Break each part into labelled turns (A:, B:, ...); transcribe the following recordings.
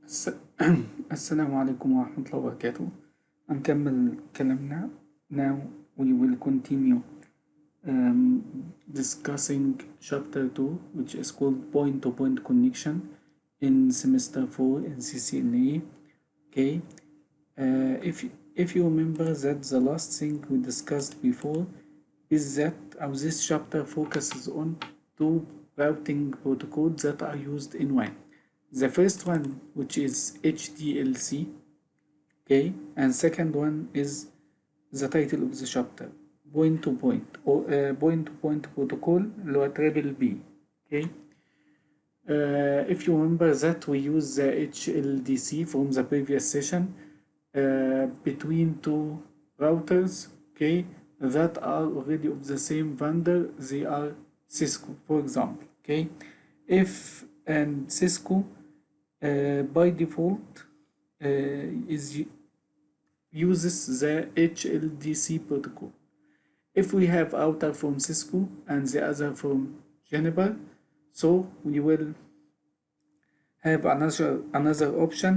A: الس- السلام عليكم ورحمة الله وبركاته. هنكمل كلامنا. Now we will continue discussing chapter 2, which is called point-to-point connection in semester 4 in CCNA. Okay. If you remember that the last thing we discussed before is that this chapter focuses on two routing protocols that are used in WAN. The first one, which is HDLC, okay, and second one is the title of the chapter, point to point or point to point protocol اللي هو triple B. Okay. If you remember that we use the HLDC from the previous session between two routers, okay, that are already of the same vendor. They are Cisco, for example. Okay, if and Cisco by default uses the HLDC protocol. If we have router from Cisco and the other from Juniper, so we will have another option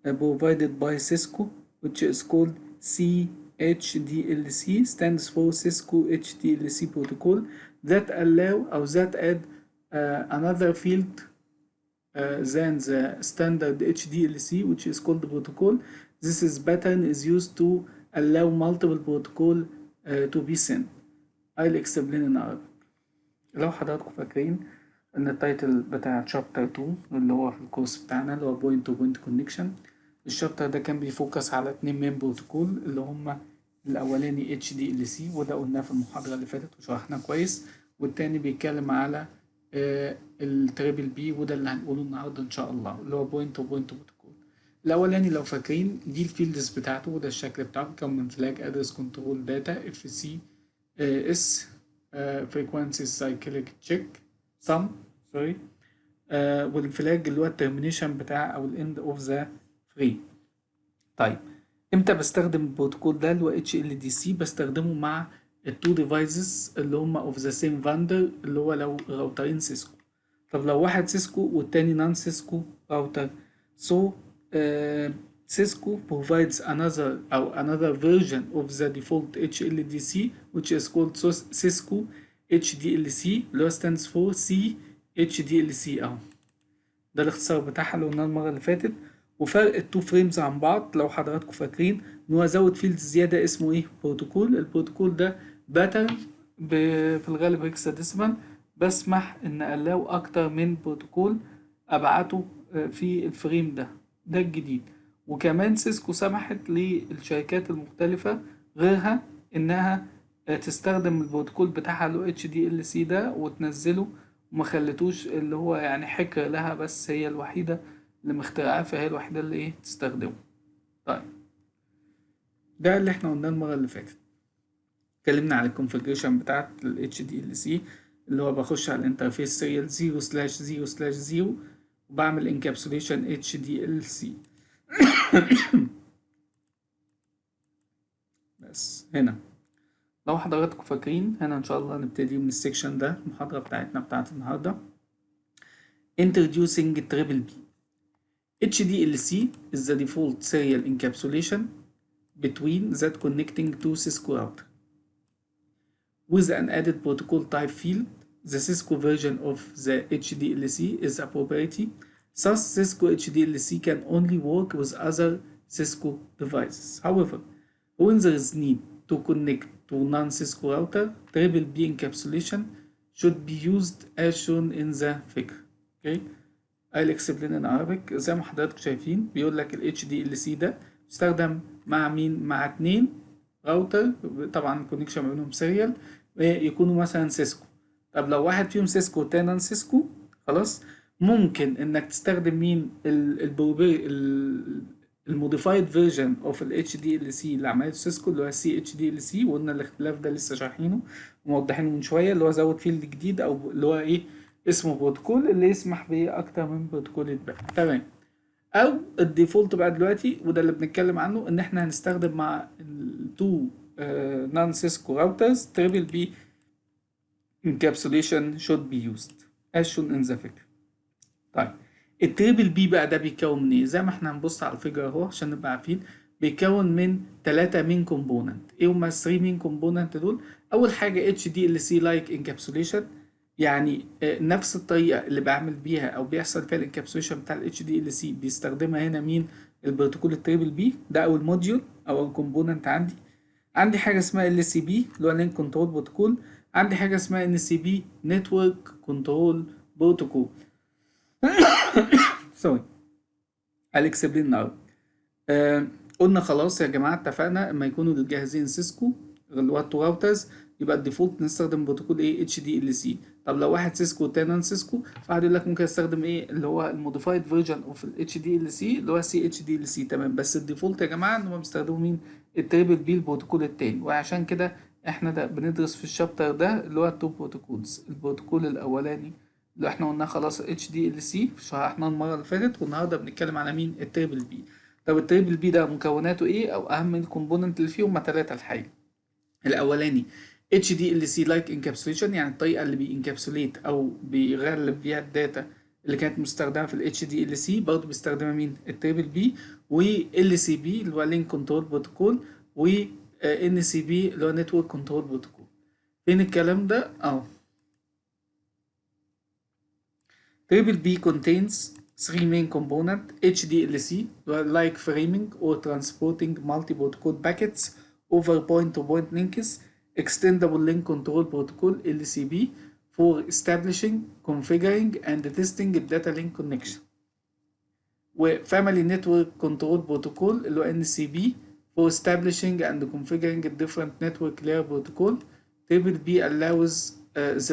A: provided by Cisco, which is called CHDLC, stands for Cisco HDLC protocol, that allow or that add another field than the standard HDLC, which is called protocol. This is pattern is used to allow multiple protocol to be sent. I'll explain in Arabic. لو حضراتكم فاكرين ان التايتل بتاع شابتر 2 اللي هو في الكورس بتاعنا اللي هو بوينت تو بوينت كونكشن، الشابتر ده كان بيفوكس على 2 مين بروتوكول اللي هما الاولاني HDLC وده قلناه في المحاضرة اللي فاتت وشرحناه كويس، والتاني بيتكلم على التريبل بي وده اللي هنقوله النهارده ان شاء الله اللي هو بوينت تو بوينت بروتوكول. الاولاني لو فاكرين دي الفيلدز بتاعته وده الشكل بتاعه، بيكون من فلاج ادرس كنترول داتا اف سي اس frequency cyclic check sum سوري والفلاج اللي هو الترمينيشن بتاع او الاند اوف ذا فري. طيب امتى بستخدم البروتوكول ده اللي هو HLDC؟ بستخدمه مع التو ديفايسز اللي هم اوف ذا سيم فاندر، اللي هو لو راوترين سيسكو. طب لو واحد سيسكو والتاني نان سيسكو راوتر، so Cisco provides another version of the default HLDC which is called Cisco HDLC اللي هو stands for CHDLC اهو. ده الاختصار بتاعها اللي قلناه المرة اللي فاتت. وفرق التو فريمز عن بعض لو حضراتكم فاكرين ان هو زود فيلد زيادة اسمه ايه؟ بروتوكول. البروتوكول ده باترن في الغالب هيكساديسمال، بسمح ان الاو اكتر من بروتوكول ابعته في الفريم ده الجديد. وكمان سيسكو سمحت للشركات المختلفة غيرها انها تستخدم البروتوكول بتاعها اللي HDLC ده وتنزله، وما خلتوش اللي هو يعني حكر لها، بس هي الوحيدة اللي مخترعاه، فهي الوحيدة اللي ايه تستخدمه. طيب ده اللي احنا قلناه المرة اللي فاتت. اتكلمنا على الكونفيجريشن بتاعت ال HDLC اللي هو بخش على الانترفيس سيريال 0/0/0 وبعمل انكابسوليشن HDLC. بس هنا لو حضراتكم فاكرين هنا ان شاء الله نبتدي من السكشن ده المحاضرة بتاعتنا بتاعت النهاردة. Introducing Triple B. HDLC is the default serial encapsulation between that connecting to Cisco router. With an added protocol type field, the Cisco version of the HDLC is a proprietary. Thus, Cisco HDLC can only work with other Cisco devices. However, when there is need to connect to non-Cisco router, triple B encapsulation should be used as shown in the figure. Okay? I'll explain in Arabic. زي ما حضراتكم شايفين بيقول لك ال HDLC ده بيستخدم مع مين؟ مع 2 راوتر، طبعا الكونكشن ما بينهم سيريال، يكونوا مثلا سيسكو. طب لو واحد فيهم سيسكو والتاني نان سيسكو، خلاص ممكن انك تستخدم مين؟ الموديفايد فيرجن اوف ال HDLC اللي عملته سيسكو اللي هو CHDLC، وقلنا الاختلاف ده لسه شارحينه وموضحينه من شويه، اللي هو زود فيلد جديد او اللي هو ايه اسمه بروتوكول اللي يسمح باكتر من بروتوكول يتباع. تمام. او الديفولت بقى دلوقتي وده اللي بنتكلم عنه ان احنا هنستخدم مع التو نان سيسكو راوترز تريبل بي encapsulation should be used as shown in the figure. طيب التريبل بي بقى ده بيتكون من ايه؟ زي ما احنا هنبص على الفيجر اهو عشان نبقى عارفين، بيتكون من 3 مين كومبوننت. ايه هما 3 مين كومبوننت دول؟ اول حاجه اتش دي ال سي لايك انكابسوليشن، يعني نفس الطريقه اللي بعمل بيها او بيحصل فيها الانكابسوليشن بتاع الاتش دي ال سي بيستخدمها هنا مين؟ البروتوكول التريبل بي ده، او الموديول او الكومبوننت عندي. عندي حاجه اسمها ال سي بي اللي هو لينك كنترول بروتوكول. عندي حاجه اسمها ان سي بي نتورك كنترول بروتوكول. سوري، الاكسبلين ناو. قلنا خلاص يا جماعه، اتفقنا اما يكونوا الجاهزين سيسكو اللي هو التو راوترز، يبقى الديفولت نستخدم بروتوكول ايه؟ اتش دي ال سي. طب لو واحد سيسكو والتاني نون سيسكو، فواحد يقول لك ممكن استخدم ايه اللي هو الموديفايد فيرجن اوف الاتش دي ال سي اللي هو سي اتش دي ال سي. تمام، بس الديفولت يا جماعه ان هم بيستخدموا مين؟ التريبل بي البروتوكول التاني. وعشان كده احنا ده بندرس في الشابتر ده اللي هو التو بروتوكولز. البروتوكول الاولاني اللي احنا قلنا خلاص اتش دي ال سي شرحناه المره اللي فاتت، والنهارده بنتكلم على مين؟ التريبل بي. طب التريبل بي ده مكوناته ايه او اهم الكومبوننت اللي فيه؟ هما 3 الحقيقه. الاولاني اتش دي ال سي لايك انكابسوليشن، يعني الطريقه اللي بينكابسوليت او بيغلب بيها الداتا اللي كانت مستخدمه في الاتش دي ال سي، برضه بيستخدمها مين؟ التريبل بي. وال سي بي اللي هو لينك كنترول بروتوكول، و ان سي بي اللي هو نتورك كنترول بروتوكول. فين الكلام ده؟ Triple B contains three main components: HDLC, like framing or transporting multi-protocol packets over point-to-point links; extendable link control protocol (LCP) for establishing, configuring, and testing the data link connection; وفاميلي نتورك كنترول بروتوكول اللي هو NCP for establishing and configuring a different network layer protocol. Triple B allows the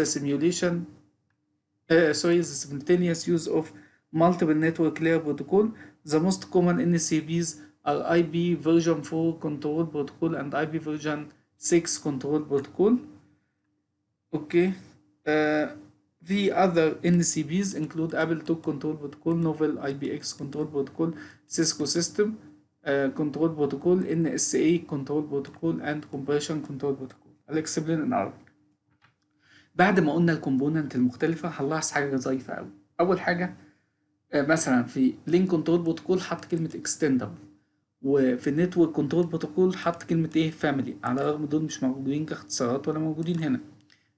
A: the simultaneous use of multiple network layer protocol. The most common NCPs are IP version 4 control protocol and IP version 6 control protocol. Okay. The other NCPs include Apple Talk Control Protocol, Novel IPX Control Protocol, Cisco System Control Protocol, NSA Control Protocol, and Compression Control Protocol. I'll explain in Arabic. بعد ما قلنا الكومبوننت المختلفة، هنلاحظ حاجة ظريفة أوي. أول حاجة مثلا في لينك كنترول بروتوكول حط كلمة اكستندبل، وفي النتورك كنترول بروتوكول حط كلمة ايه؟ فاميلي، على الرغم دول مش موجودين كاختصارات ولا موجودين هنا.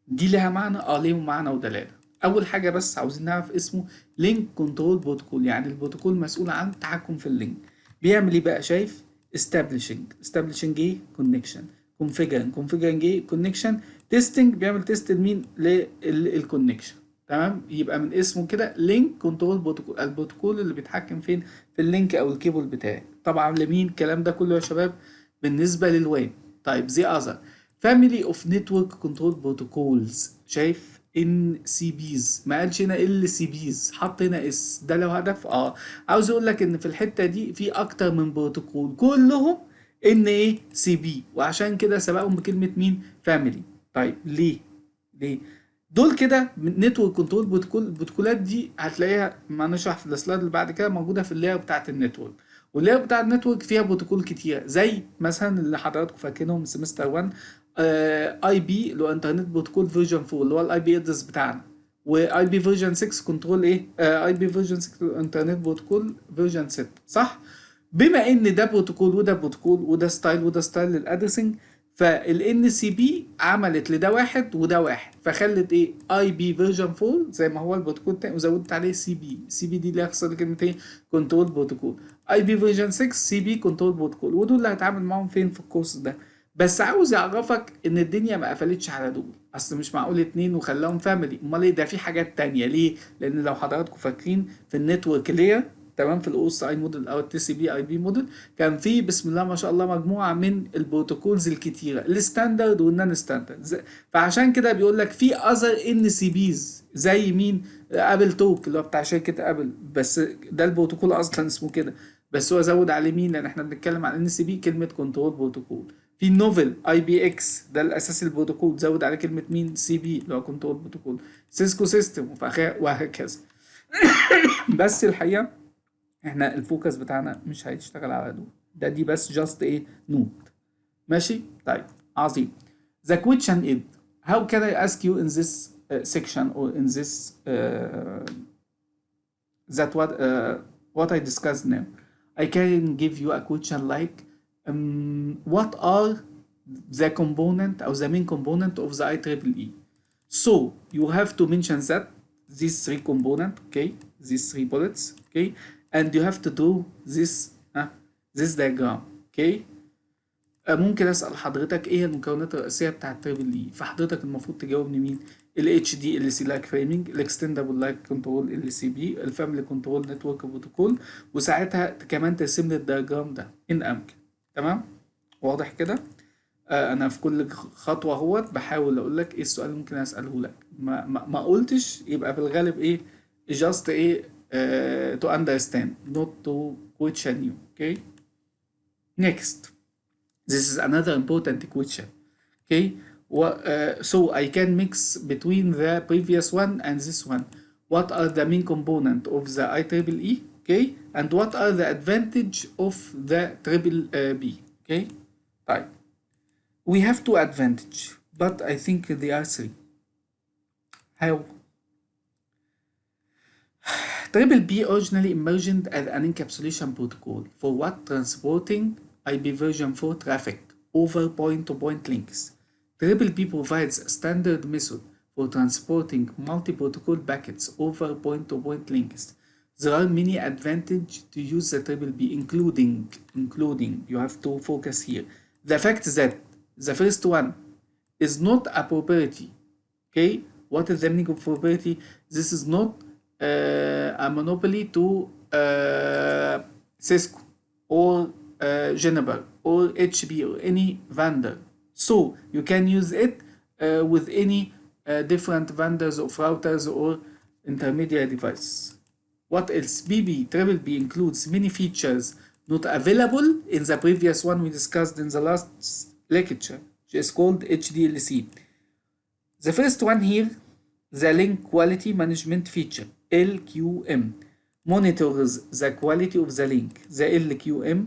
A: دي لها معنى؟ ليهم معنى ودلالة. أول حاجة بس عاوزين نعرف اسمه لينك كنترول بروتوكول، يعني البروتوكول مسؤول عن التحكم في اللينك. بيعمل ايه بقى؟ شايف؟ establishing ايه؟ connection. configuring ايه؟ connection. testing بيعمل تيست لمين؟ للكونكشن. تمام، يبقى من اسمه كده لينك كنترول بروتوكول، البروتوكول اللي بيتحكم فين؟ في اللينك او الكيبل بتاعي. طبعا لمين الكلام ده كله يا شباب؟ بالنسبه للويب. طيب زي اذر family of network control protocols، شايف؟ NCPs، ما قالش هنا LCPs، حط هنا اس. ده لو هدف عاوز اقول لك ان في الحته دي في اكتر من بروتوكول كلهم ان ايه؟ سي بي، وعشان كده سبقهم بكلمه مين؟ فاميلي. طيب ليه دول كده؟ نتورك كنترول بروتوكول. البروتوكولات دي هتلاقيها ما نشرح في السلايد اللي بعد كده موجوده في اللاير بتاعه النتورك. واللاير بتاع النتورك فيها بروتوكول كتير، زي مثلا اللي حضراتكم فاكرينهم سمستر 1 اي بي اللي هو انترنت بروتوكول فيرجن 4 اللي هو الاي بي ادرس بتاعنا، واي بي فيرجن 6 كنترول ايه؟ اي بي فيرجن 6 انترنت بروتوكول فيرجن 6، صح؟ بما ان ده بروتوكول وده بروتوكول وده ستايل وده ستايل للادرسنج، فالان سي بي عملت لده واحد وده واحد، فخلت ايه؟ اي بي فيرجن 4 زي ما هو البروتوكول التاني، وزودت عليه سي بي. سي بي دي اللي هيخسر كلمه ايه؟ كنترول بروتوكول. اي بي فيرجن 6 سي بي كنترول بروتوكول، ودول اللي هتعامل معاهم فين في الكورس ده. بس عاوز يعرفك ان الدنيا ما قفلتش على دول، اصل مش معقول اتنين وخلاهم فاميلي، امال ايه؟ ده في حاجات تانية. ليه؟ لان لو حضراتكم فاكرين في النتورك لير، تمام، في الاوس اي موديل او التي سي بي اي بي موديل، كان في بسم الله ما شاء الله مجموعه من البروتوكولز الكتيره، الستاندرد والنون ستاندرد. فعشان كده بيقول لك في اذر ان سي بيز زي مين؟ ابل توك اللي هو بتاع شركه ابل، بس ده البروتوكول اصلا اسمه كده، بس هو زود عليه مين؟ لان احنا بنتكلم عن ان سي بي كلمه كنترول بروتوكول. في نوفل اي بي اكس ده الاساس البروتوكول، زود عليه كلمه مين؟ سي بي اللي هو كنترول بروتوكول. سيسكو سيستم وهكذا. بس الحقيقه احنا الفوكس بتاعنا مش هيشتغل على دول، دي بس جاست ايه؟ نوت. ماشي؟ طيب عظيم. The question is how can I ask you in this section or in this that what I discussed now. I can give you a question like what are the component or the main component of the IEEE. So you have to mention that these three components, okay, these three bullets, okay, and you have to do this diagram, okay. ممكن اسال حضرتك ايه المكونات الرئيسيه بتاعه التريبل اي، فحضرتك المفروض تجاوبني مين؟ ال HDLC لايك فريمنج، الاكستندبل لايك كنترول LCP، الفاميلي كنترول نتورك بروتوكول، وساعتها كمان ترسم لي الدياجرام ده ان امكن. تمام، واضح كده؟ انا في كل خطوه اهوت بحاول اقول لك ايه السؤال اللي ممكن اساله لك، ما قلتش يبقى في الغالب ايه just ايه to understand not to question you. Okay, next. This is another important question. Okay, so I can mix between the previous one and this one. What are the main component of the IEEE? Okay, and what are the advantage of the triple B? Okay, right. We have two advantage, but I think they are three. How? Triple B originally emerged as an encapsulation protocol for what transporting IP version 4 traffic over point-to-point links. Triple B provides a standard method for transporting multi-protocol packets over point-to-point links. There are many advantages to use the Triple B, including, you have to focus here, the fact that the first one is not a propriety. Okay, what is the meaning of propriety? This is not a monopoly to Cisco or Juniper or HP or any vendor. So you can use it with any different vendors of routers or intermediate devices. What else? Triple B includes many features not available in the previous one we discussed in the last lecture, which is called HDLC. The first one here, the link quality management feature, LQM, monitors the quality of the link. The LQM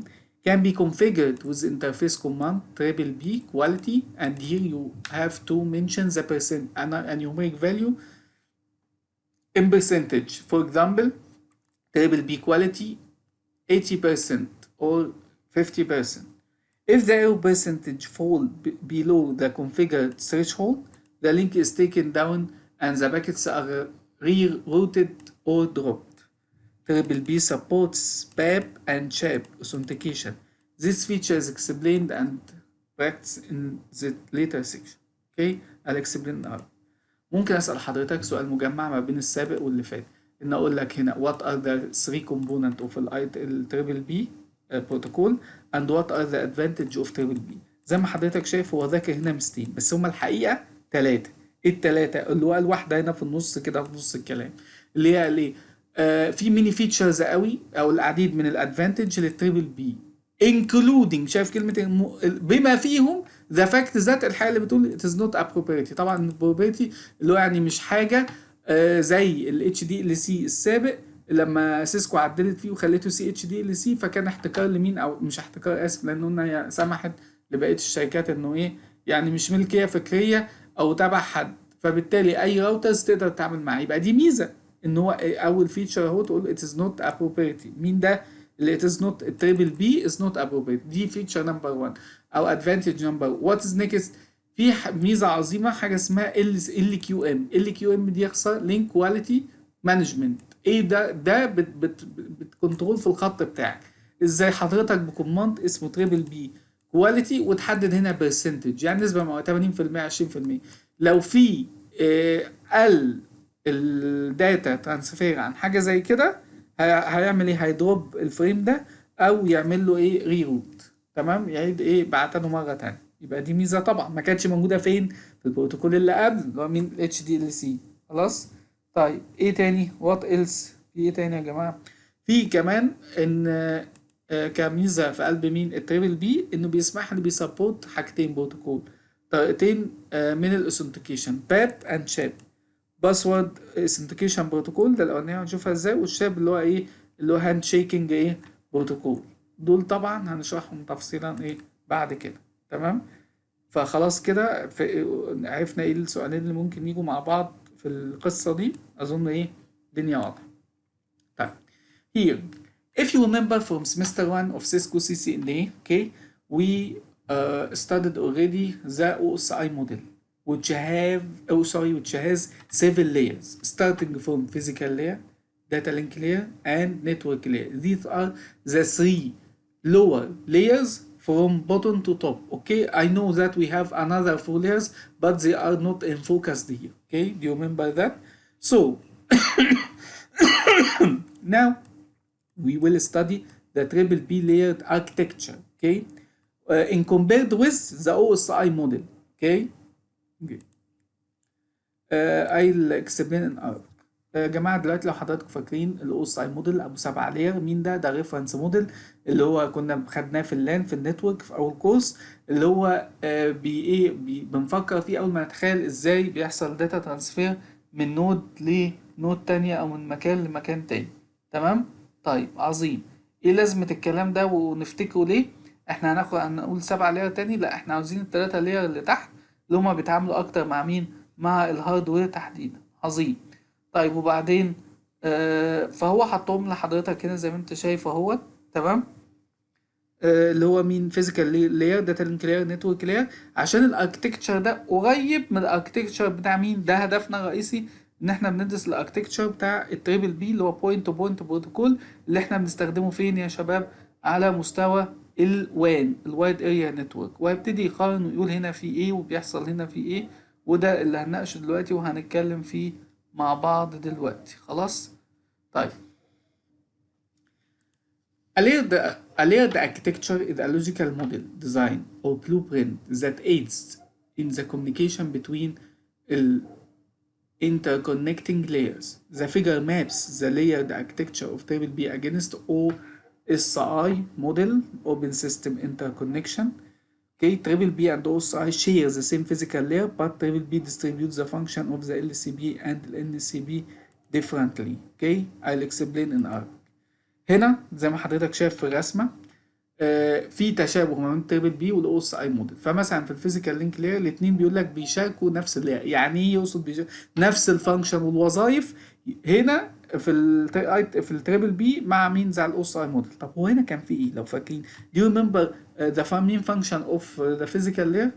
A: can be configured with interface command triple B quality, and here you have to mention the percent and numeric value in percentage. For example, triple B quality 80% or 50%. If the error percentage fall below the configured threshold, the link is taken down and the packets are rerouted or dropped. Triple B supports PAP and CHAP authentication. This feature is explained and practiced in the later section. Okay, I'll explain now. ممكن أسأل حضرتك سؤال مجمع ما بين السابق واللي فات، إن أقول لك هنا what are the three components of ال Triple B protocol and what are the advantage of Triple B. زي ما حضرتك شايف هو ذاكر هنا مستين، بس هما الحقيقة تلاتة. التلاتة اللي هو الواحدة هنا في النص كده في نص الكلام اللي هي ليه في ميني فيتشرز قوي او العديد من الادفانتج للتريبل بي including، شايف كلمة بما فيهم the fact that الحاجة اللي بتقول it is not a propriety. طبعا propriety اللي هو يعني مش حاجة زي ال HDLC السابق لما سيسكو عدلت فيه وخليته CHDLC، فكان احتكار لمين او مش احتكار، اسف، لانه سمحت لبقية الشركات انه ايه يعني مش ملكية فكرية او تبع حد، فبالتالي اي راوترز تقدر تتعامل معاه. يبقى دي ميزة ان هو اول فيتشر اهو تقول it is not a propriety. مين ده اللي it is not triple B is not a propriety؟ دي فيتشر نمبر 1 او advantage نمبر. what is next؟ في ميزة عظيمة حاجة اسمها LQM. LQM دي يخسر لينك كواليتي مانجمنت. ايه ده بتكنترول في الخط بتاعك ازاي حضرتك بكوماند اسمه تريبل بي كواليتي، وتحدد هنا برسنتج يعني نسبة 80% 20%. لو في قل الداتا ترانسفير عن حاجة زي كده هيعمل ايه؟ هيدروب الفريم ده او يعمل له ايه ريروت. تمام، يعيد ايه بعتنه مرة تانية. يبقى دي ميزة طبعا ما كانتش موجودة فين؟ في البروتوكول اللي قبل اللي هو من HDLC. خلاص. طيب ايه تاني؟ وات ايلس؟ في ايه تاني يا جماعة؟ في كمان ان كميزة في قلب مين التريبل بي انه بيسمح لي بيسبورت حاجتين بروتوكول، طريقتين من الاوثنتيكيشن، باب اند شاب. باسورد اوثنتيكيشن بروتوكول ده الاولانيه هنشوفها ازاي، والشاب اللي هو ايه اللي هو هاند شيكنج ايه بروتوكول. دول طبعا هنشرحهم تفصيلا ايه بعد كده. تمام، فخلاص كده عرفنا ايه السؤالين اللي ممكن يجوا مع بعض في القصه دي. اظن ايه الدنيا واضحه. طيب here, if you remember from semester 1 of Cisco CCNA, okay, we studied already the OSI model, which has 7 layers, starting from physical layer, data link layer, and network layer. These are the 3 lower layers from bottom to top. Okay, I know that we have another 4 layers, but they are not in focus here. Okay, do you remember that? So now we will study the triple B layered architecture, okay, in compared with the OSI model, okay. I'll explain in Arabic. يا جماعة دلوقتي لو حضراتكم فاكرين الاوساي موديل ابو 7 لاير، مين ده؟ ده ريفرنس موديل اللي هو كنا خدناه في اللان في النتورك في اول كورس، اللي هو بنفكر فيه اول ما نتخيل ازاي بيحصل داتا ترانسفير من نود لنود تانية او من مكان لمكان تاني. تمام؟ طيب عظيم. ايه لازمة الكلام ده ونفتكره ليه؟ احنا هنقول 7 لاير تاني؟ لا، احنا عاوزين ال3 لاير اللي تحت اللي هما بيتعاملوا اكتر مع مين؟ مع الهاردوير تحديدا. عظيم. طيب وبعدين فهو حطهم لحضرتك هنا زي ما انت شايف اهوت. تمام؟ اللي هو مين؟ فيزيكال لاير، داتا لينك لاير، نتورك لاير، عشان الاركتكتشر ده قريب من الاركتكتشر بتاع مين؟ ده هدفنا الرئيسي، ان احنا بندرس الاركتكتشر بتاع التريبل بي اللي هو بوينت تو بوينت بروتوكول، اللي احنا بنستخدمه فين يا شباب؟ على مستوى الوان، الوايد اريا نتورك، وهيبتدي يقارن ويقول هنا في ايه وبيحصل هنا في ايه، وده اللي هنناقشه دلوقتي وهنتكلم فيه مع بعض دلوقتي. خلاص؟ طيب a layered architecture is a logical model, design, or blueprint that aids in the communication between interconnecting layers. The figure maps the layered architecture of TB against OSI model, Open System Interconnection. Okay, TB and OSI share the same physical layer, but TB distributes the function of the LCP and NCP differently. Okay, I'll explain in Arabic. هنا زي ما حضرتك شايف في الرسمه في تشابه ما بين التريبل بي والاوس اي موديل. فمثلا في الفيزيكال لينك لاير الاثنين بيقول لك بيشاركوا نفس اللاير. يعني ايه يقصد نفس الفانكشن والوظائف هنا في التريبل بي مع مين؟ زي الاوس اي موديل. طب هو هنا كان في ايه لو فاكرين؟ do you remember the main function of the physical layer?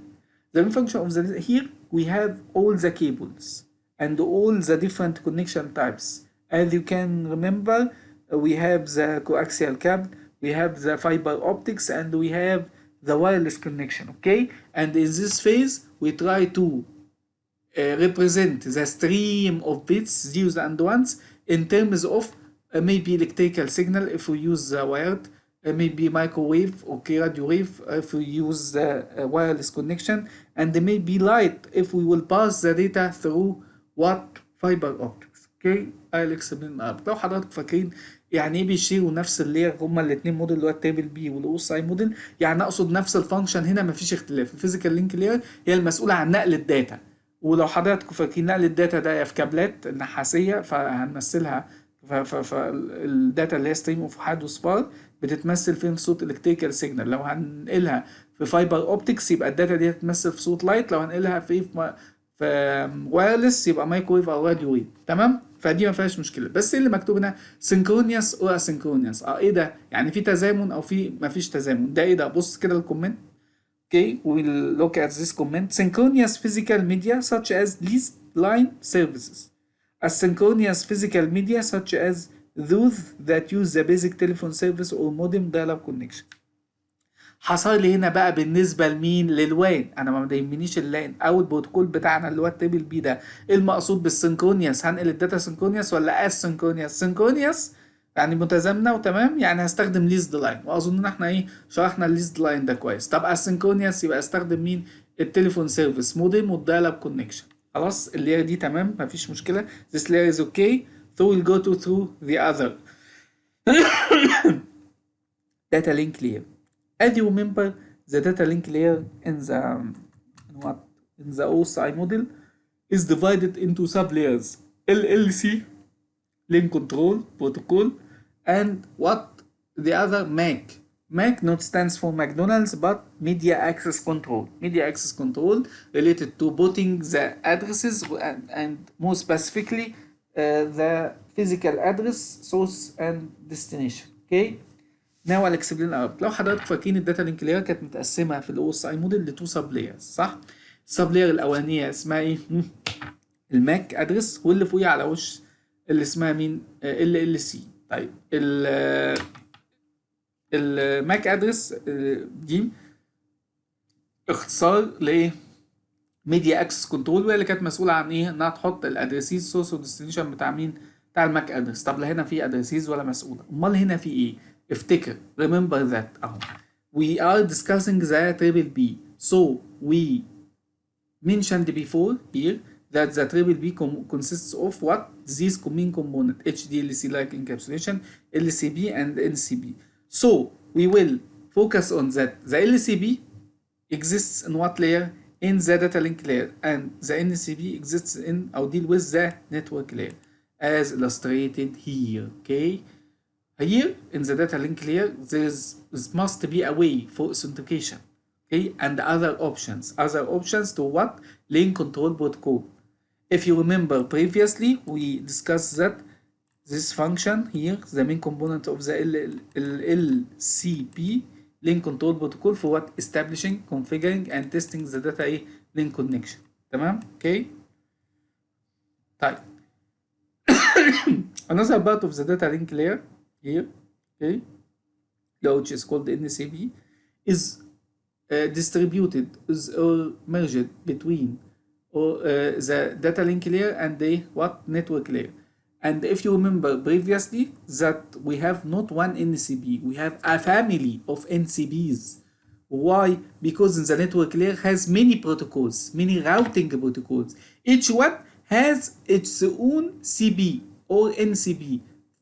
A: The main function of the here we have all the cables and all the different connection types. As you can remember, we have the coaxial cable, we have the fiber optics, and we have the wireless connection. Okay, and in this phase we try to represent the stream of bits, zeros and ones, in terms of maybe electrical signal if we use the wired, maybe microwave, okay, radio wave if we use the wireless connection, and maybe light if we will pass the data through what? Fiber optics. Okay, I'll explain up. لو حضرتك فاكرين يعني ايه بيشيروا نفس اللاير هما الاثنين موديل اللي هو التيبل بي والاوس اي موديل؟ يعني اقصد نفس الفانكشن. هنا مفيش اختلاف. الفيزيكال لينك لاير هي المسؤوله عن نقل الداتا، ولو حضراتكم فاكرين نقل الداتا ده في كابلات نحاسيه فهنمثلها فالداتا اللي هي ستريم اوف حاد وصفار بتتمثل فين؟ في صوت الكتريكال سيجنال. لو هنقلها في فايبر اوبتكس يبقى الداتا دي هتتمثل في صوت لايت. لو هنقلها في وايرلس يبقى مايكرويف او راديو ويف. تمام؟ فدي ما فيهاش مشكله. بس ايه اللي مكتوب هنا؟ سينكرونيوس او اسينكرونيوس. ايه ده؟ يعني في تزامن او في ما فيش تزامن؟ ده ايه ده؟ بص كده الكومنت. Okay, we'll look at this comment. Synchronous physical media such as leased line services. Asynchronous physical media such as those that use the basic telephone service or modem dial-up connection. حصل لي هنا بقى بالنسبه لمين؟ للوان. انا ما يهمنيش اللان او البروتوكول بتاعنا اللي هو التيبل بي ده. ايه المقصود بالسynchronous؟ هنقل الداتا synchronous ولا asynchronous؟ synchronous يعني متزامنه وتمام، يعني هستخدم ليزد لاين، واظن ان احنا ايه شرحنا الليزد لاين ده كويس. طب اسينكرونيوس يبقى استخدم مين؟ التليفون سيرفيس موديم والدايل اب كونكشن. خلاص اللاير دي تمام مفيش مشكله. this layer is okay so we'll go through the other data link layer. As you remember, the data link layer in the OSI model is divided into sub layers: LLC, link control protocol, and what the other MAC. MAC not stands for McDonald's but media access control. Media access control related to putting the addresses and more specifically the physical address source and destination. Okay. Now I'll explain Arabic. لو حضرتك فاكرين الداتا لينك لاير كانت متقسمه في الاو اس اي موديل لتو سب لايرز، صح؟ السب لاير الاولانيه اسمها ايه؟ الماك ادرس، واللي فوقيه على وش اللي اسمها مين؟ ال سي. طيب الماك ادرس دي اختصار لايه؟ ميديا اكسس كنترول، وهي اللي كانت مسؤوله عن ايه؟ انها تحط الادرسيز سورس وديستنيشن بتاع مين؟ بتاع الماك ادرس. طب لا هنا في ادرسيز ولا مسؤوله، امال هنا في ايه؟ افتكر remember that اهو we are discussing the triple B, so we mentioned before here that the triple B consists of what? These main component HDLC like encapsulation, LCB and NCB. So we will focus on that. The LCB exists in what layer? In the data link layer, and the NCB exists in or deal with the network layer as illustrated here. Okay, here in the data link layer there must be a way for authentication, okay, and other options to what? Link control protocol. If you remember previously we discussed that this function here, the main component of the LCP link control protocol for what? Establishing, configuring and testing the data link connection. تمام؟ okay. طيب another part of the data link layer here, okay, which is called NCB, is distributed or merged between the data link layer and the what? Network layer. And if you remember previously that we have not one NCB, we have a family of NCBs. Why? Because in the network layer has many protocols, many routing protocols. Each one has its own CB or NCB.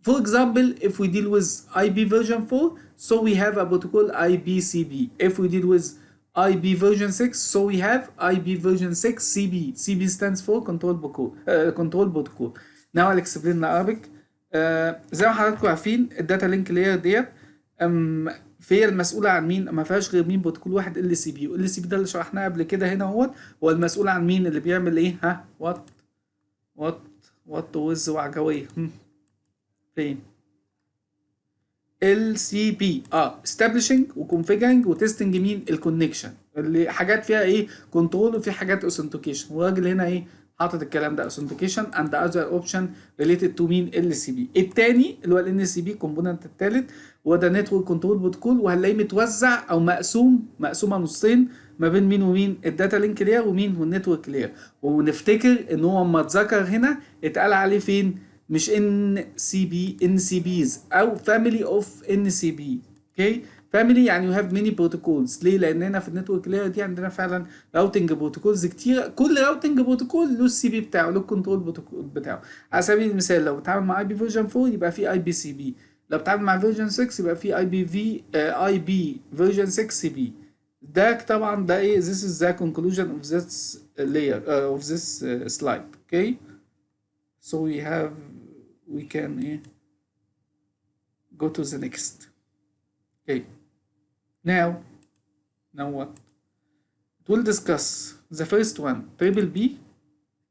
A: For example, if we deal with IP version 4, so we have a protocol IBCB. If we deal with IB version 6, so we have IB version 6 CB. CB stands for control protocol. Now I'll explain in Arabic. زي ما حضراتكم عارفين الداتا لينك لاير ديت فهي المسؤولة عن مين؟ ما فيهاش غير مين؟ بروتوكول واحد ال سي بي، وال سي بي ده اللي شرحناه قبل كده هنا اهوت، هو المسؤول عن مين؟ اللي بيعمل ايه؟ ها؟ وات وز وعجوية فين؟ LCP establishing وconfiguring وتستنج مين؟ الكونكشن، اللي حاجات فيها ايه؟ كنترول، وفي حاجات authentication، والراجل هنا ايه؟ حاطط الكلام ده authentication and other option related to مين؟ LCP. التاني اللي هو ال NCP كومبوننت التالت هو ده نتورك كنترول بروتوكول، وهنلاقيه متوزع او مقسومه نصين ما بين مين ومين؟ الداتا لينك لاير ومين؟ والنتورك لاير. ونفتكر ان هو اما اتذكر هنا اتقال عليه فين؟ مش NCBs او family of NCB. اوكي، فاميلي يعني we have many protocols. ليه؟ لان هنا في النتورك لاير دي عندنا فعلا راوتنج بروتوكولز كتير، كل راوتنج بروتوكول له السي بي بتاعه، له الكنترول بروتوكول بتاعه. على سبيل المثال لو بتعامل مع اي بي فيرجن 4 يبقى في اي بي سي بي، لو بتعامل مع فيرجن 6 يبقى في اي بي فيرجن 6 سي بي. ده طبعا ده ايه؟ this is the conclusion of this layer of this slide. okay, so we can go to the next. okay, now what? We'll discuss the first one, triple B,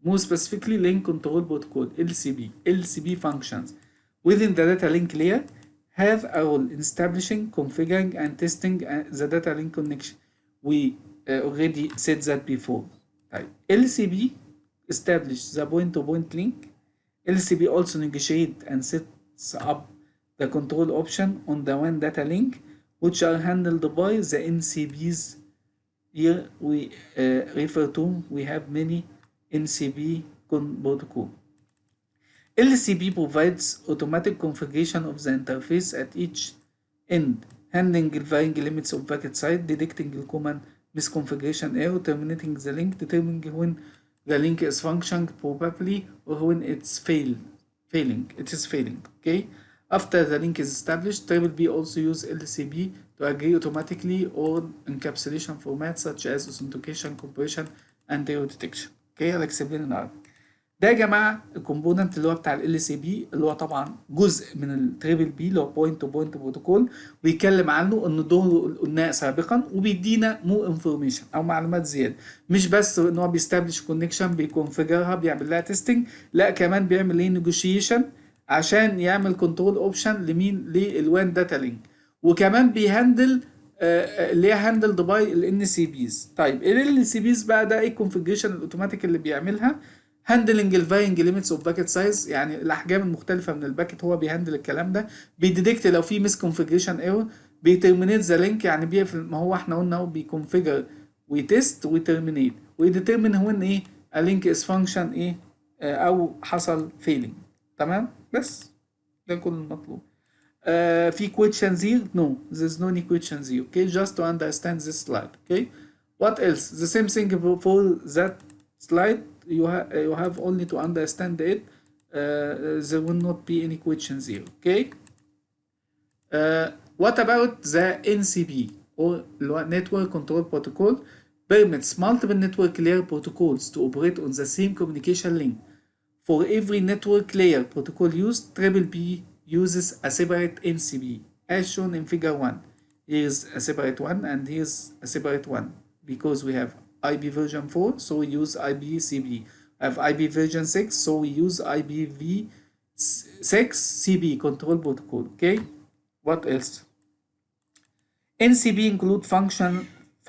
A: more specifically link control protocol, LCB functions within the data link layer have a role in establishing, configuring and testing the data link connection. We already said that before. LCB establish the point-to-point link. LCB also negotiate and sets up the control option on the one data link, which are handled by the NCBs. Here we refer to, we have many NCB protocol. LCB provides automatic configuration of the interface at each end, handling varying limits of packet size, detecting common misconfiguration error, terminating the link, determining when the link is functioning properly or when it's failing. Okay, after the link is established, Triple B also use LCB to agree automatically on encapsulation formats such as authentication, compression, and error detection. Okay, I'll explain in Arabic. ده يا جماعه الكومبوننت اللي هو بتاع ال LCB، اللي هو طبعا جزء من التريبل بي اللي هو بوينت تو بوينت بروتوكول، ويتكلم عنه ان دوره قلناه سابقا، وبيدينا مو انفورميشن او معلومات زياده. مش بس ان هو بيستابلش كونكشن، بيكونفيجرها، بيعمل لها تيستنج، لا كمان بيعمل ايه؟ نيجوشيشن عشان يعمل كنترول اوبشن لمين؟ للوان داتا لينك، وكمان بيهندل اللي هي هاندلد باي الان سي بيز. طيب ال سي بيز بقى ده ايه الكونفيجريشن الاوتوماتيك اللي بيعملها؟ هاندلنج الفارينج ليميتس اوف باكيت سايز، يعني الاحجام المختلفه من الباكيت هو بيهندل الكلام ده. بيديتكت لو في ميس كونفيجريشن ايرور، بيترمينيت ذا لينك، يعني بيقفل، ما هو احنا قلنا اهو بيكونفيجر ويتست ويترمينيت ويديترمين هو ان ايه a link is function ايه او حصل فيلينج. تمام، بس ده كل المطلوب. في questions here? No, there's no any questions here. Okay, just to understand this slide. Okay, what else? The same thing for that slide. You have only to understand it. There will not be any questions here. Okay. What about the NCP or Network Control Protocol? Permits multiple network layer protocols to operate on the same communication link. For every network layer protocol used, TTP uses a separate NCP, as shown in figure 1. Here's a separate one and here's a separate one. Because we have IP version 4, so we use IPCB. I have IP version 6, so we use IPv6 CB control protocol. Okay, what else? NCP include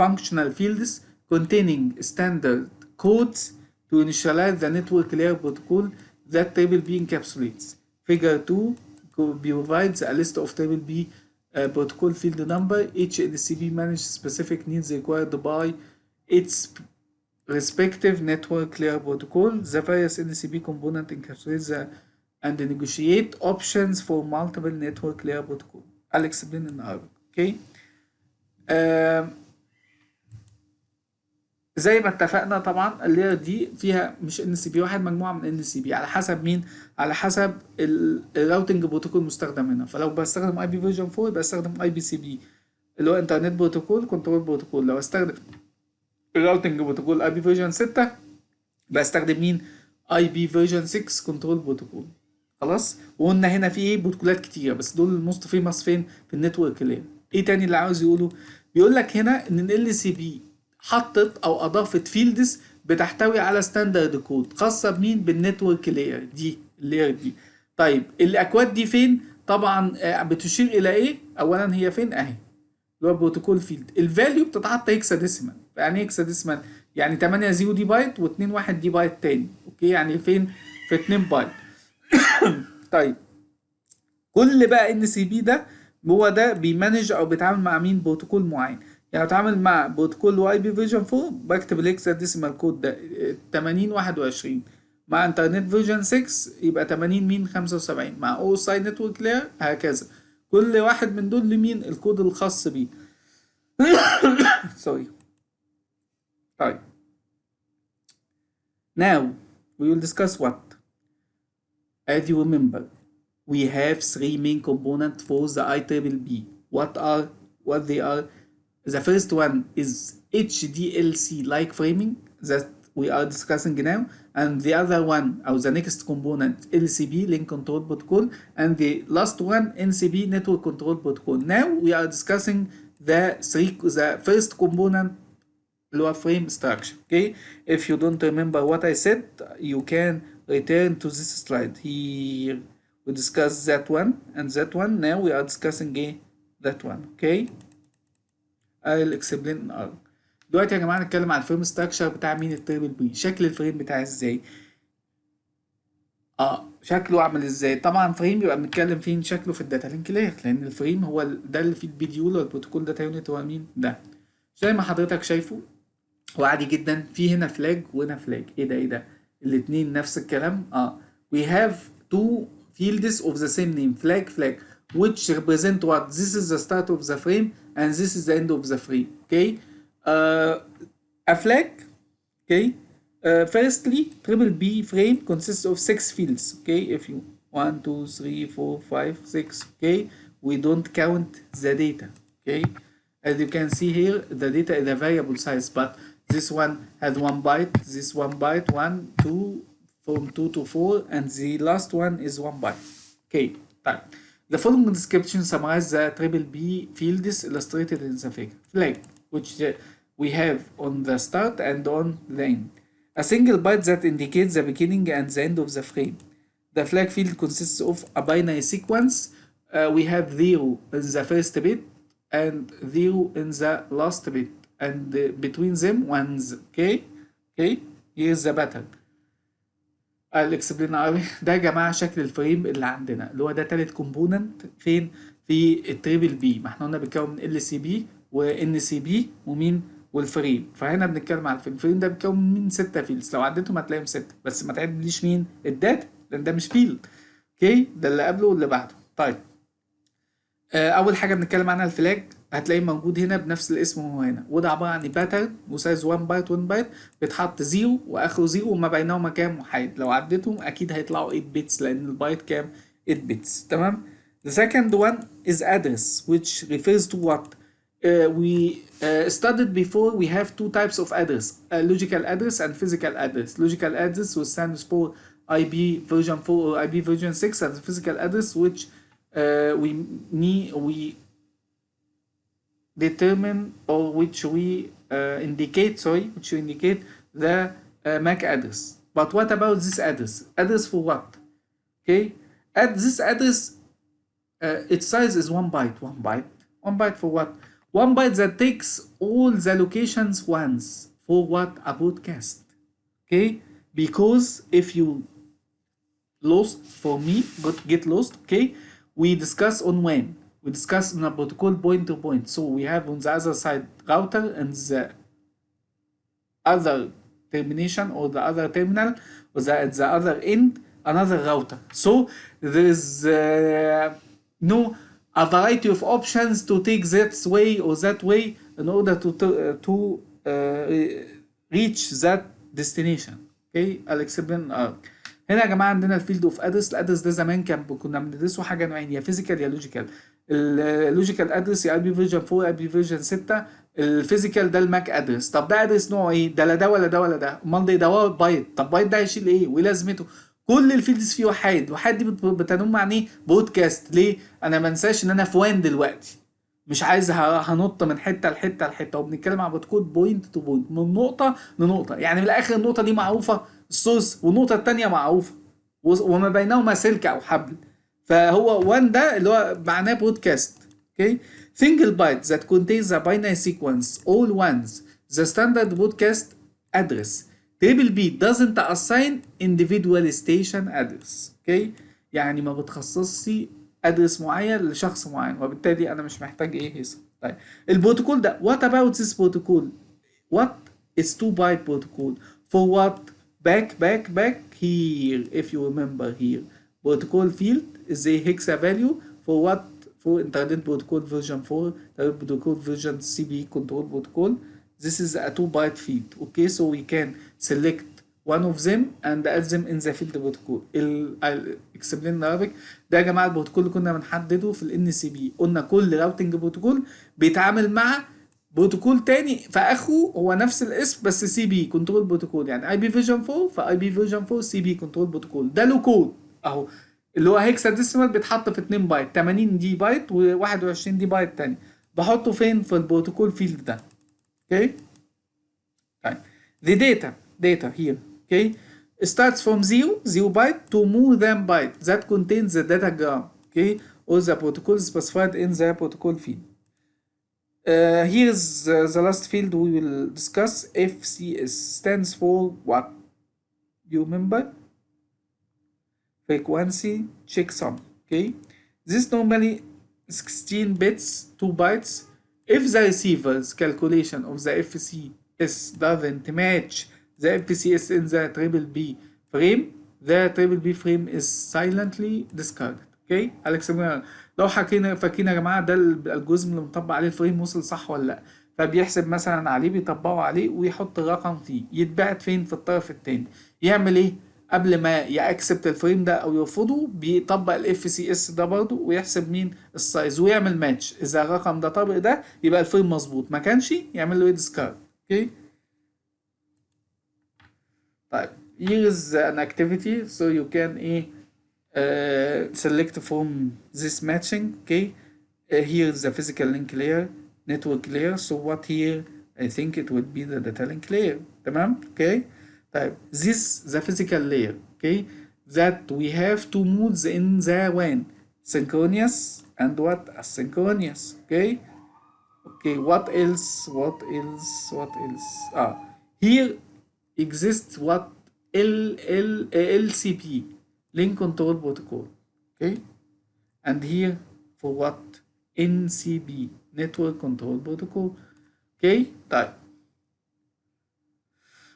A: functional fields containing standard codes to initialize the network layer protocol that TTP encapsulates. Figure 2 provides a list of TTP protocol field number. Each NCP manages specific needs required by its respective network layer protocol. The various NCP component encapsulates and negotiate options for multiple network layer protocol. I'll explain in Arabic. Okay. زي ما اتفقنا طبعا اللير دي فيها مش ان سي بي واحد، مجموعه من ان سي بي على حسب مين؟ على حسب الراوتنج بروتوكول المستخدم هنا. فلو بستخدم اي بي فيرجن 4 يبقى استخدم اي بي سي بي اللي هو انترنت بروتوكول كنترول بروتوكول. لو استخدم الراوتنج بروتوكول اي بي فيرجن 6 يبقى استخدم مين؟ اي بي فيرجن 6 كنترول بروتوكول. خلاص، وقلنا هنا في ايه بروتوكولات كتيره، بس دول الموست فيمس فين؟ في النتورك لاير. ايه تاني اللي عاوز يقوله؟ بيقول لك هنا ان ال سي بي حطت او اضافت فيلدز بتحتوي على ستاندرد كود خاصه بمين؟ بالنتورك لاير دي، اللاير دي. طيب الاكواد دي فين؟ طبعا بتشير الى ايه؟ اولا هي فين؟ اهي اللي هو بروتوكول فيلد. الفاليو بتتحط هيكسا ديسيمال. يعني ايه هيكسا ديسيمال؟ يعني 8 0 دي بايت و2 1 دي بايت تاني. اوكي، يعني فين؟ في 2 بايت. طيب كل بقى ان سي بي ده هو ده بيمانج او بيتعامل مع مين؟ بروتوكول معين. يعني بتعامل مع بروتوكول واي بي فيرجن 4 بكتب الهكسا ديسيمال كود ده 80 21. مع انترنت فيرجن 6 يبقى 80 مين؟ 75. مع او ساي نتورك لاير هكذا. كل واحد من دول لمين؟ الكود الخاص بيه. سوري. طيب now we will discuss what? As you remember, we have three main components for the IEEE. What they are? The first one is HDLC like framing that we are discussing now, and the other one, or the next component, LCP link control protocol, and the last one, NCP network control protocol. Now we are discussing the first component, اللي هو frame structure. Okay, if you don't remember what I said, you can return to this slide. Here we discuss that one and that one. Now we are discussing that one. Okay, I'll explain in Arabic. دلوقتي يا جماعه نتكلم عن الفريم ستراكشر بتاع مين؟ التريبل بي. شكل الفريم بتاعي ازاي؟ شكله عامل ازاي؟ طبعا فريم يبقى بنتكلم فين؟ شكله في الداتا لينك لاير، لان الفريم هو ده اللي فيه البيديول والبروتوكول داتا يونت. هو مين ده؟ زي ما حضرتك شايفه وعادي جدا. في هنا فلاج وهنا فلاج. ايه ده؟ الاتنين نفس الكلام. we have two fields of the same name, flag which represent what? This is the start of the frame and this is the end of the frame. Okay, a flag. Okay, firstly triple B frame consists of 6 fields. Okay, if you 1 2 3 4 5 6. Okay, we don't count the data. Okay, as you can see here the data is a variable size, but this one has 1 byte, this 1 byte, 1 2 from 2 to 4, and the last one is 1 byte. Okay, طيب. The following description summarizes the triple B fields illustrated in the figure. Flag, which we have on the start and on the end. A single byte that indicates the beginning and the end of the frame. The flag field consists of a binary sequence. We have 0 in the first bit and 0 in the last bit, and between them ones. Okay, here's the pattern. الاكسبلين عربي. ده يا جماعه شكل الفريم اللي عندنا، اللي هو ده تالت كومبوننت فين في التريبل بي. ما احنا قلنا بيتكون من ال سي بي وان سي بي ومين والفريم. فهنا بنتكلم على الفريم ده بيتكون من 6 فيلدز، لو عديتهم هتلاقيهم 6، بس ما تعدليش مين الداتا لان ده مش فيلد. اوكي، ده اللي قبله واللي بعده. طيب اول حاجه بنتكلم عنها الفلاج، هتلاقيه موجود هنا بنفس الاسم وهو هنا، وده عباره عن باترن وسايز 1 بايت 1 بايت، بيتحط 0 واخره 0 وما بينهما كام وحيد. لو عديتهم اكيد هيطلعوا 8 بيتس لان البايت كام 8 بيتس. تمام. The second one is address which refers to what we studied before. We have two types of address, logical address and physical address. Logical address which stands for IP version 4 or IP version 6, and physical address which we determine or which we indicate the MAC address. But what about this address? Address for what? Okay, at this address its size is 1 byte. 1 byte for what? 1 byte that takes all the locations once. For what? A broadcast. Okay, because if you lost for me, get lost. Okay, we discuss on when. We discuss on a protocol point to point. So we have on the other side router and the other termination or the other terminal or at the other end another router. So there is no a variety of options to take that way or that way in order to reach that destination. Okay, I'll explain. هنا يا جماعه عندنا الفيلد اوف ادرس. الادرس ده زمان كنا بندرسه حاجه نوعين، يا فيزيكال يا لوجيكال. اللوجيكال ادرس يا اي بي فيرجن 4 اي بي فيرجن 6. الفيزيكال ده الماك ادرس. طب ده ادرس نوعه ايه؟ ده لا ده ولا ده ولا ده، امال ده بايت. طب بايت ده هيشيل ايه وايه لازمته؟ كل الفيلدز فيه وحيد. وحيد دي بتنم عن ايه؟ بودكاست. ليه؟ انا ما انساش ان انا في وان دلوقتي، مش عايز هنط من حته لحته لحته. وبنتكلم عن بروتوكول بوينت تو بوينت، من نقطه لنقطه. يعني من الاخر النقطه دي معروفه السورس والنقطه الثانيه معروفه وما بينهما سلك او حبل. فهو 1 ده اللي هو معناه برودكاست. اوكي، single byte that contains a binary sequence all ones, the standard broadcast address. Triple B doesn't assign individual station address. اوكي، يعني ما بتخصصش ادرس معين لشخص معين، وبالتالي انا مش محتاج ايه هيصه. طيب البروتوكول ده what about this protocol? What is 2 byte protocol for what? back here. If you remember here, protocol field is a hexa value for what? For internet protocol version 4, internet protocol version CB control protocol. This is a 2 byte field. Okay, so we can select one of them and add them in the field protocol. explain Arabic. ده يا جماعه البروتوكول اللي كنا بنحدده في الان سي بي. قلنا كل راوتنج بروتوكول بيتعامل مع بروتوكول تاني فاخره هو نفس الاسم بس سي بي كنترول بروتوكول. يعني اي بي فيرجن 4 فاي بي فيرجن 4 سي بي كنترول بروتوكول. ده له كود اهو اللي هو هيكسا ديسيمال بيتحط في 2 بايت، 80 دي بايت و21 دي بايت تاني. بحطه فين؟ في البروتوكول فيلد ده. اوكي طيب the data here okay starts from 0 byte to more than byte that contains the datagram okay or the protocol specified in the protocol field. Here's the last field we will discuss. FCS stands for what? You remember? Frequency checksum. Okay, this normally 16 bits 2 bytes. If the receiver's calculation of the FCS doesn't match the FCS in the triple B frame, the triple B frame is silently discarded. اوكي الكسبنا. لو فاكرين يا جماعه ده الجزء اللي مطبق عليه الفريم وصل صح ولا لا، فبيحسب مثلا عليه بيطبقه عليه ويحط الرقم فيه يتبعت فين؟ في الطرف الثاني. يعمل ايه؟ قبل ما يأكسبت الفريم ده او يرفضه بيطبق الاف سي اس ده برضه ويحسب مين؟ السايز ويعمل ماتش. اذا الرقم ده طابق ده يبقى الفريم مظبوط، ما كانش يعمل له ديسكارد. اوكي طيب here is an activity so you can select from this matching. Okay, here is the physical link layer, network layer. So what here? I think it would be the data link layer. تمام. Okay طيب this the physical layer. Okay that we have two modes in the WAN, synchronous and what? Asynchronous. Okay. Okay, what else? What else? What else? Here exists what? LCP, link control protocol. Okay, and here for what? NCP, network control protocol. Okay, طيب.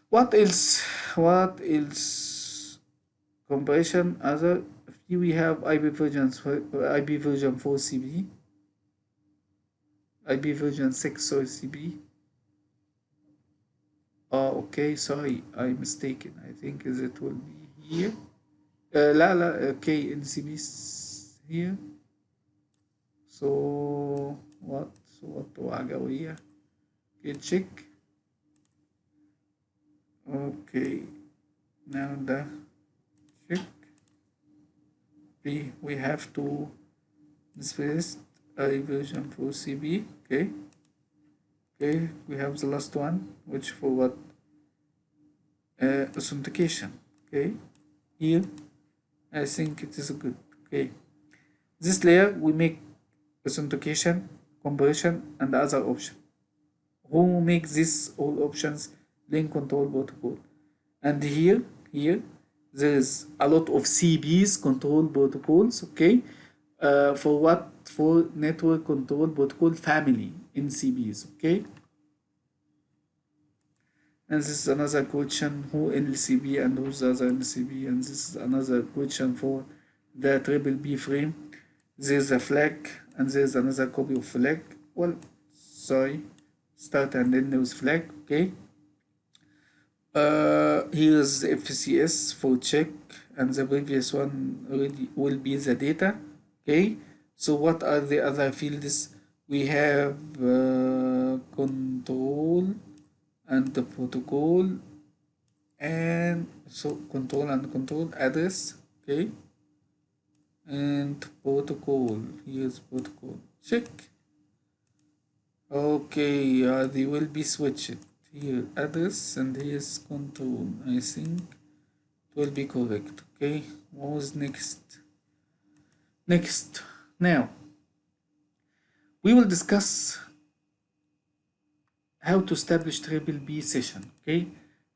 A: What else? What else? Compression other. Here we have IP version 4 CB, IP version 6 sorry CB. Oh, okay, sorry, I mistaken. I think it will be here. لا لا, okay, NCB here. So what? وعجوية. Okay, check. Okay, now the check. We have to displaced I version 4 CB. Okay. Okay, we have the last one, which for what? Authentication. Okay, here I think it is good. Okay, this layer we make authentication, compression, and other option. Who makes this all options? Link control protocol. And here there is a lot of CBs control protocols. Okay, for what? For network control protocol family in CBs. Okay. And this is another question, who LCP and who's the other LCP, and this is another question for the triple B frame. There's a flag and there's another copy of flag. Well, sorry, start and end with flag. Okay. Here's the FCS for check, and the previous one already will be the data. Okay. So what are the other fields? We have control and the protocol, and so control and control address. Okay, and protocol, here's protocol, check. Okay, they will be switched. Here address and here's control. I think it will be correct. Okay, what was next? Now we will discuss how to establish triple B session. Okay,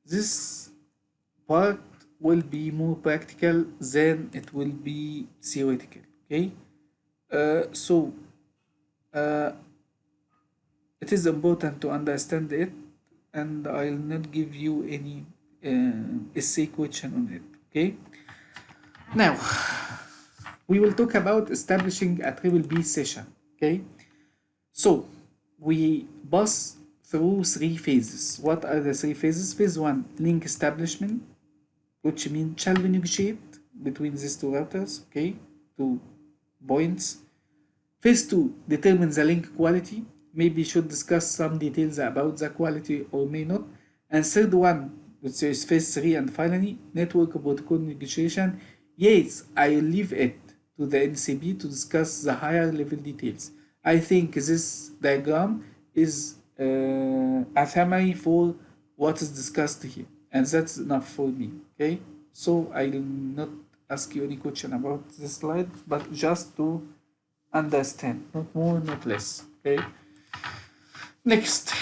A: this part will be more practical than it will be theoretical. Okay, so it is important to understand it, and I'll not give you any essay question on it. Okay, now we will talk about establishing a triple B session. Okay, so we pass through three phases. What are the three phases? Phase one, link establishment, which means shall we negotiate between these two routers, okay, 2 points. Phase two, determine the link quality. Maybe should discuss some details about the quality or may not. And third one, which is phase three, and finally, network protocol negotiation. Yes, I will leave it to the NCP to discuss the higher level details. I think this diagram is a summary for what is discussed here, and that's enough for me. Okay, so I will not ask you any question about this slide, but just to understand, not more, not less. Okay, next,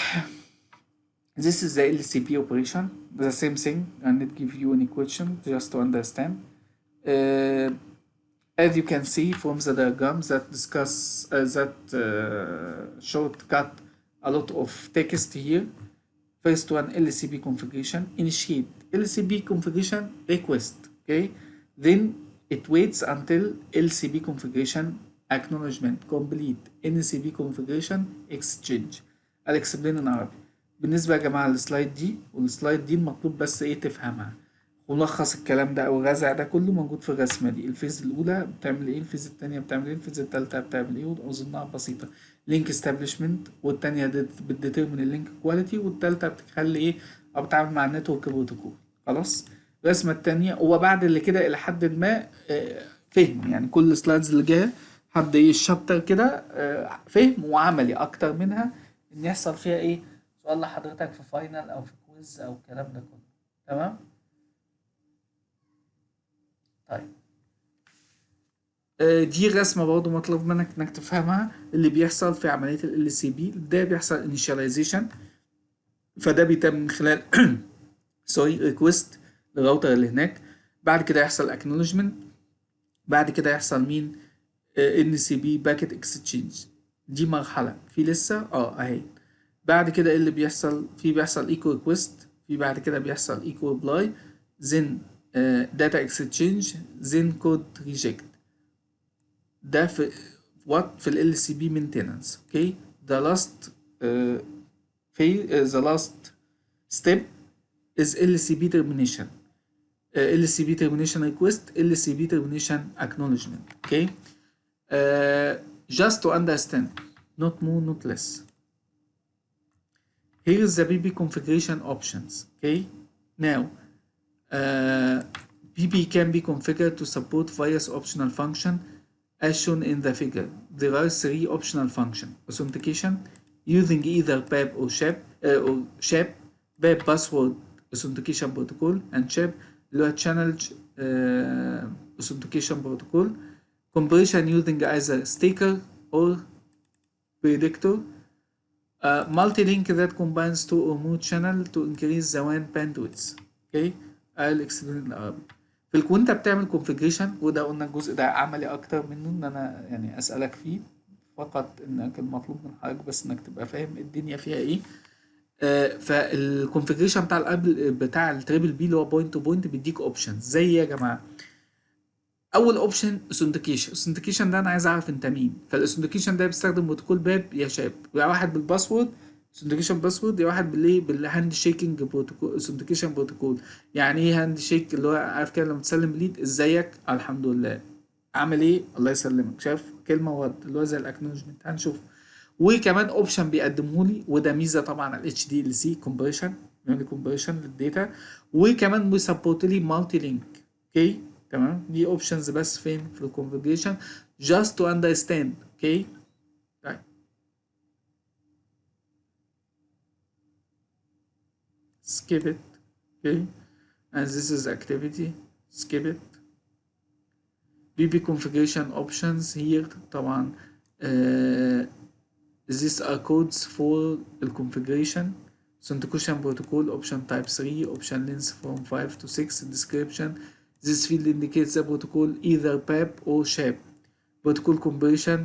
A: this is the LCP operation, the same thing. I didn't give you any question, just to understand. As you can see from the diagrams that discuss shortcut a lot of text here. First one, LCP configuration, initiate LCP configuration request. Okay, then it waits until LCP configuration acknowledgement complete. NCP configuration exchange. I'll explain in عربي. بالنسبة يا جماعة السلايد دي والسلايد دي المطلوب بس ايه تفهمها. ملخص الكلام ده او الرزع ده كله موجود في الرسمه دي. الفيز الاولى بتعمل ايه، الفيز الثانيه بتعمل ايه، الفيز الثالثه بتعمل ايه، واظنها بسيطه. لينك استابليشمنت، والثانيه بتديترمن اللينك كواليتي، والثالثه بتخلي ايه او بتتعامل مع النتورك بروتوكول. خلاص، الرسمه الثانيه وبعد اللي كده الى حد ما فهم، يعني كل السلايدز اللي جايه حد ايه الشابتر كده فهم وعملي اكتر منها ان يحصل فيها ايه سؤال لحضرتك في فاينل او في كويز او الكلام ده كله. تمام. طيب دي رسمة برضه مطلوب منك انك تفهمها اللي بيحصل في عملية ال LCP. ده بيحصل initialization، فده بيتم من خلال سوري ريكوست للراوتر اللي هناك. بعد كده يحصل acknowledgement، بعد كده يحصل مين NCP باكيت اكستشينج. دي مرحلة في لسه اهي. بعد كده ايه اللي بيحصل؟ بيحصل ايكو ريكوست، في بعد كده بيحصل ايكو ريبلاي، then داتا اكستشينج، then كود ريجكت. ده في في ال LCP maintenance. اوكي the last the last step is LCP termination. LCP termination request, LCP termination acknowledgement. Okay, just to understand, not more, not less. Here is the BB configuration options. Okay, now BB can be configured to support various optional function as shown in the figure. There are 3 optional functions: authentication using either PAP or SHAP, PAP password authentication protocol, and SHAP اللي هو channel authentication protocol. Compression using either stacker or predictor. Multi-link that combines 2 or more channels to increase the WAN bandwidth. Okay, I'll explain العربي. وانت بتعمل كونفيجريشن، وده قلنا الجزء ده عملي اكتر منه ان انا يعني اسالك فيه فقط، انك المطلوب من حضرتك بس انك تبقى فاهم الدنيا فيها ايه. فالكونفيجريشن بتاع التريبل بي اللي هو بوينت تو بوينت بيديك اوبشنز زي يا جماعه. اول اوبشن اوثنتيكيشن ده انا عايز اعرف انت مين، فالاوثنتيكيشن ده بيستخدم بروتوكول باب يا شاب، يا واحد بالباسورد اوثنتيكيشن باسورد، يا واحد بالهاند شيكنج بروتوكول اوثنتيكيشن بروتوكول. يعني ايه هاند شيك؟ اللي هو عارف كده لما تسلم ليد ازيك الحمد لله عامل ايه الله يسلمك، شايف كلمه ورد اللي هو زي الاكنولجمنت هنشوف. وكمان اوبشن بيقدمه لي، وده ميزه طبعا على الاتش دي ال سي كومبريشن، يعني كومبريشن للداتا، وكمان بيسبورت لي مالتي لينك. اوكي تمام، دي اوبشنز بس فين في الكونفيجريشن just to understand. اوكي طيب skip it. okay and this is activity, skip it. BB configuration options here طبعا these are codes for the configuration. Authentication protocol option type 3, option length from 5 to 6, description. This field indicates the protocol either PAP or SHAP. Protocol compression,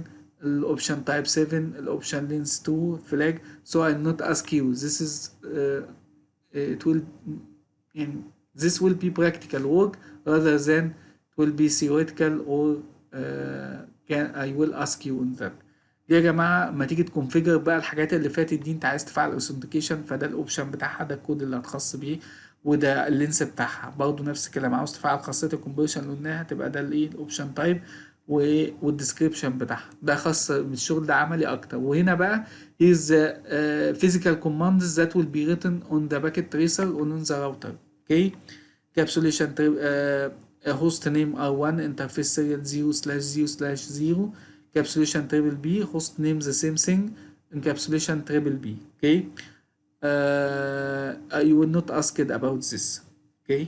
A: option type 7, option length 2, flag. So I'll not ask you. This is this will be practical work rather than it will be theoretical or I will ask you on that. دي يا جماعه ما تيجي تكونفيجر بقى الحاجات اللي فاتت دي، انت عايز تفعل اوثنتيكيشن، فده الاوبشن بتاعها، ده الكود اللي هتخص بيه، وده اللينس بتاعها برضه نفس الكلام. عاوز تفعل خاصيه الكونفرشن اللي قلناها تبقى ده الايه الاوبشن تايب والديسكريبشن بتاعها، ده خاص بالشغل ده عملي اكتر. وهنا بقى is physical commands that will be written on the packet tracer or on the router. okay encapsulation host name R1 interface serial 0/0/0 encapsulation triple B host name the same thing encapsulation triple B. okay you will not ask it about this. okay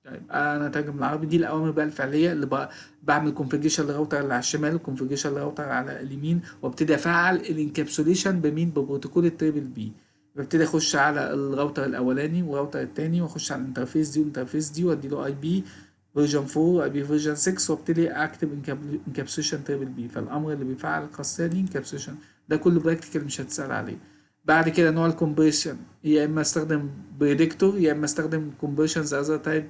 A: طيب انا ترجم العربي. دي الاوامر بقى الفعليه اللي بعمل كونفيجريشن للراوتر اللي على الشمال وكونفيجريشن للراوتر على اليمين، وابتدي افعل الانكابسوليشن بمين؟ ببروتوكول التريبل بي. ببتدي اخش على الراوتر الاولاني والراوتر الثاني، واخش على الانترفيس دي والانترفيس دي، وادي له اي بي فيرجن 4 اي بي فيرجن 6، وابتدي اكتب انكابسوليشن تريبل بي. فالامر اللي بيفعل الخاصيه دي انكابسوليشن، ده كله براكتيكال مش هتسال عليه. بعد كده نوع الكومبريشن، يا اما استخدم بريدكتور يا اما استخدم كومبريشنز اذر تايب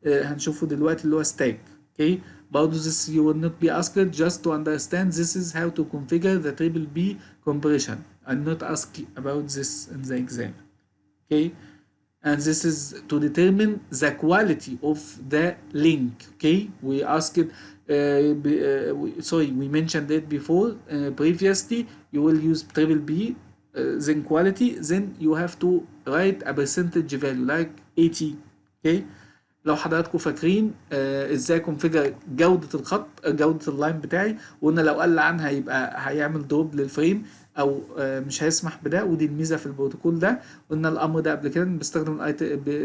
A: هنشوفه دلوقتي اللي هو ستاك. اوكي برضه this you will not be asked, just to understand this is how to configure the triple B compression. I'll not ask about this in the exam. okay and this is to determine the quality of the link. okay we asked sorry we mentioned it before previously. You will use triple B then quality, then you have to write a percentage value like 80. okay لو حضراتكم فاكرين ازاي كونفيجر جودة الخط، جودة اللاين بتاعي، وقلنا لو قل عنها يبقى هيعمل دروب للفريم، او مش هيسمح بده، ودي الميزه في البروتوكول ده. قلنا الامر ده قبل كده بستخدم الاي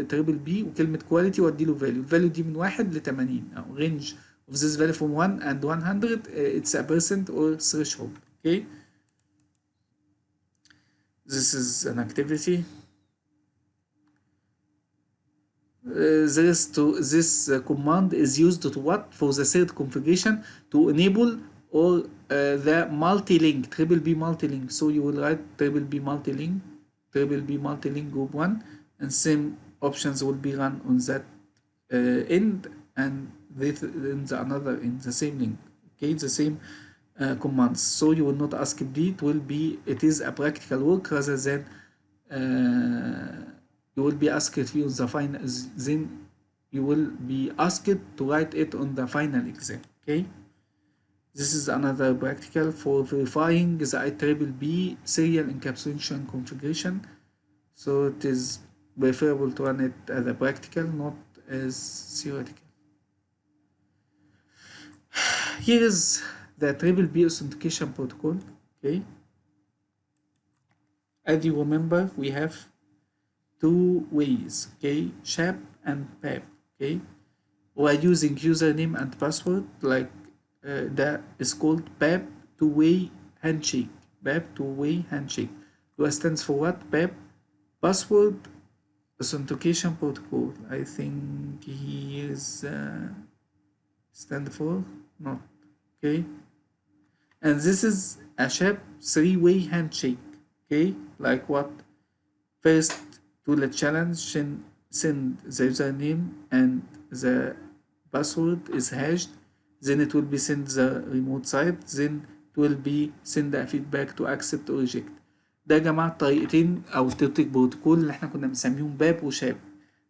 A: تريبل بي وكلمه كواليتي وادي له فاليو. الفاليو دي من 1 ل 80 او رينج of this value from 1 and 100 it's a percent or threshold. Okay, this is an activity. This command is used to what? For the third configuration to enable or the multi-link, triple B multi-link. So you will write triple B multi-link group 1, and same options will be run on that end, and this in the another in the same link. Okay, the same commands. So you will not ask B. It is a practical work rather than you will be asked to use the final. Then you will be asked to write it on the final exam. Okay. This is another practical for verifying the IEEE serial encapsulation configuration. So it is preferable to run it as a practical, not as theoretical. Here is the IEEE authentication protocol. Okay. As you remember, we have two ways. Okay, SHAP and PAP. Okay, we are using username and password like that is called PAP two-way handshake. PAP two-way handshake. What stands for what? PAP password authentication protocol. I think he is stand for not. Okay, and this is a SHAP three-way handshake. Okay, like what? First, to the challenge, send the username and the password is hashed. Then it will be send the remote site. Then it will be send a feedback to accept or reject. ده يا جماعة طريقتين أو تكتيك بروتوكول اللي احنا كنا بنسميهم باب وشاب.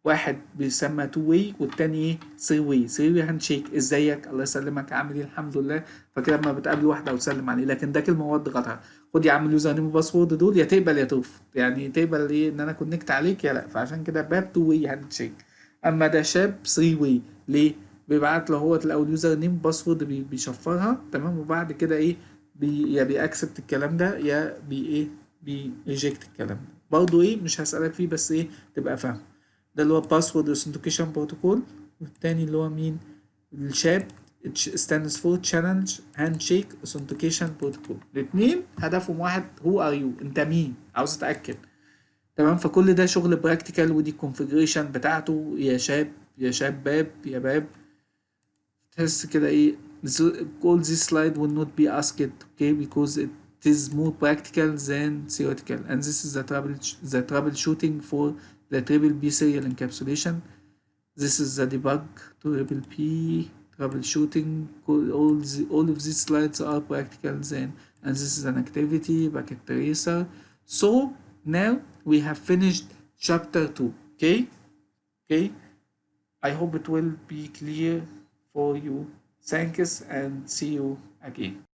A: واحد بيسمى تو واي والتاني ايه 3 واي. 3 واي هاند شيك، ازيك، الله يسلمك، عامل ايه، الحمد لله. فكده لما بتقابل واحده او تسلم عليه. لكن ده كلمه مواد قطع، خد يا عم اليوزر نيم وباسورد دول، يا تقبل يا ترفض. يعني تقبل ايه ان انا كونكت عليك يا لا. فعشان كده باب تو واي هاند شيك. اما ده شاب 3 واي. ليه؟ بيبعت له هو الاول يوزر نيم باسورد بيشفرها تمام، وبعد كده ايه يا بيأكسبت الكلام ده يا ايه بيريجكت الكلام ده. برضه ايه مش هسألك فيه بس ايه تبقى فاهم. ده اللي هو باسورد اوثنتيكيشن بروتوكول. والتاني اللي هو مين؟ الشاب stands for challenge handshake authentication protocol. الاثنين هدفهم واحد، هو ار يو، انت مين، عاوز اتاكد. تمام. فكل ده شغل براكتيكال، ودي الكونفيجريشن بتاعته يا شاب يا شباب يا باب. تحس كده ايه all this slide will not be asked. Okay, because it is more practical than theoretical, and this is the troubleshooting for the triple B serial encapsulation. This is the debug to triple P troubleshooting. All of these slides are practical then, and this is an activity packet tracer. So now we have finished chapter 2. Okay, I hope it will be clear for you. Thanks and see you again.